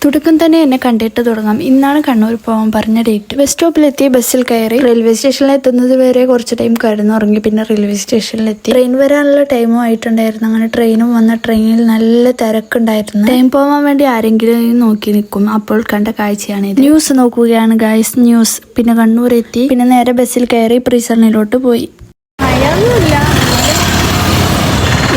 തുടക്കം തന്നെ എന്നെ കണ്ടിട്ട് തുടങ്ങാം. ഇന്നാണ് കണ്ണൂർ പോകാൻ പറഞ്ഞ ഡേറ്റ്. ബസ് സ്റ്റോപ്പിലെത്തി, ബസ്സിൽ കയറി. റെയിൽവേ സ്റ്റേഷനിൽ എത്തുന്നത് വരെ കുറച്ച് ടൈം കിടന്നുറങ്ങി. പിന്നെ റെയിൽവേ സ്റ്റേഷനിലെത്തി. ട്രെയിൻ വരാനുള്ള ടൈമും ആയിട്ടുണ്ടായിരുന്നു. അങ്ങനെ ട്രെയിനും വന്ന ട്രെയിനിൽ നല്ല തിരക്കുണ്ടായിരുന്നു. ടൈം പോകാൻ വേണ്ടി ആരെങ്കിലും നോക്കി നിൽക്കും. അപ്പോൾ കണ്ട കാഴ്ചയാണ് ഇത്. ന്യൂസ് നോക്കുകയാണ് ഗൈസ്, ന്യൂസ്. പിന്നെ കണ്ണൂർ എത്തി. പിന്നെ നേരെ ബസ്സിൽ കയറി പ്രിസണിലോട്ട് പോയി.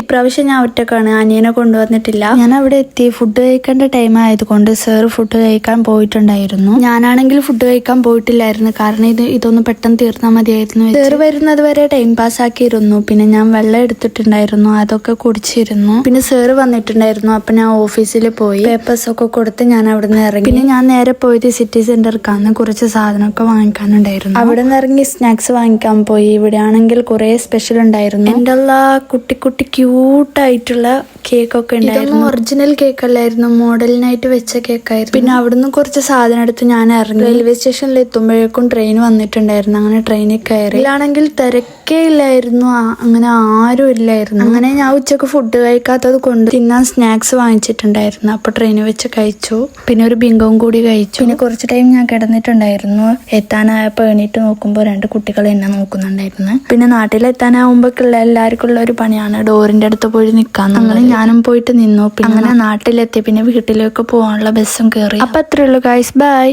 ഇപ്രാവശ്യം ഞാൻ ഒറ്റക്കാണ്, അനിയനെ കൊണ്ടുവന്നിട്ടില്ല. ഞാൻ അവിടെ എത്തി. ഫുഡ് കഴിക്കേണ്ട ടൈം ആയതുകൊണ്ട് സാർ ഫുഡ് കഴിക്കാൻ പോയിട്ടുണ്ടായിരുന്നു. ഞാനാണെങ്കിൽ ഫുഡ് കഴിക്കാൻ പോയിട്ടില്ലായിരുന്നു. കാരണം ഇതൊന്ന് പെട്ടെന്ന് തീർന്നാൽ മതിയായിരുന്നു. സാർ വരുന്നത് വരെ ടൈം പാസ് ആക്കിയിരുന്നു. പിന്നെ ഞാൻ വെള്ളം എടുത്തിട്ടുണ്ടായിരുന്നു, അതൊക്കെ കുടിച്ചിരുന്നു. പിന്നെ സാർ വന്നിട്ടുണ്ടായിരുന്നു. അപ്പൊ ഞാൻ ഓഫീസിൽ പോയി പേപ്പേഴ്സ് ഒക്കെ കൊടുത്ത് ഞാൻ അവിടെ നിന്ന് ഇറങ്ങി. പിന്നെ ഞാൻ നേരെ പോയത് സിറ്റി സെന്ററിക്കാണ്. കുറച്ച് സാധനമൊക്കെ വാങ്ങിക്കാനുണ്ടായിരുന്നു. അവിടെ നിന്ന് ഇറങ്ങി സ്നാക്സ് വാങ്ങിക്കാൻ പോയി. ഇവിടെ ആണെങ്കിൽ കുറെ സ്പെഷ്യൽ ഉണ്ടായിരുന്നു. എൻ്റെ എല്ലാ കുട്ടി ക്യൂട്ടായിട്ടുള്ള കേക്കൊക്കെ ഉണ്ടായിരുന്നു. ഒറിജിനൽ കേക്ക് അല്ലായിരുന്നു, മോഡലിനായിട്ട് വെച്ച കേക്കായിരുന്നു. പിന്നെ അവിടുന്ന് കുറച്ച് സാധനം എടുത്ത് ഞാൻ ഇറങ്ങി. റെയിൽവേ സ്റ്റേഷനിൽ എത്തുമ്പോഴേക്കും ട്രെയിൻ വന്നിട്ടുണ്ടായിരുന്നു. അങ്ങനെ ട്രെയിനിൽ കയറി. ഇതിലാണെങ്കിൽ തിരക്കേ ഇല്ലായിരുന്നു, അങ്ങനെ ആരും ഇല്ലായിരുന്നു. അങ്ങനെ ഞാൻ ഉച്ചക്ക് ഫുഡ് കഴിക്കാത്തത് കൊണ്ട് തിന്നാൻ സ്നാക്സ് വാങ്ങിച്ചിട്ടുണ്ടായിരുന്നു. അപ്പൊ ട്രെയിനിൽ വെച്ച് കഴിച്ചു. പിന്നെ ഒരു ബിങ്കവും കൂടി കഴിച്ചു. പിന്നെ കുറച്ച് ടൈം ഞാൻ കിടന്നിട്ടുണ്ടായിരുന്നു. എത്താനായപ്പോൾ എണീറ്റ് നോക്കുമ്പോൾ 2 കുട്ടികൾ എന്നെ നോക്കുന്നുണ്ടായിരുന്നു. പിന്നെ നാട്ടിലെത്താനാവുമ്പോഴുള്ള എല്ലാവർക്കും ഉള്ള ഒരു പണിയാണ് ഡോറിന്റെ അടുത്ത് പോയി നിൽക്കാൻ. അങ്ങനെ ഞാനും പോയിട്ട് നിന്നു. പിന്നെ അങ്ങനെ നാട്ടിലെത്തി. പിന്നെ വീട്ടിലേക്ക് പോകാനുള്ള ബസ്സും കയറി. അപ്പൊ അത്രേ ഉള്ളൂ ഗൈസ്, ബൈ.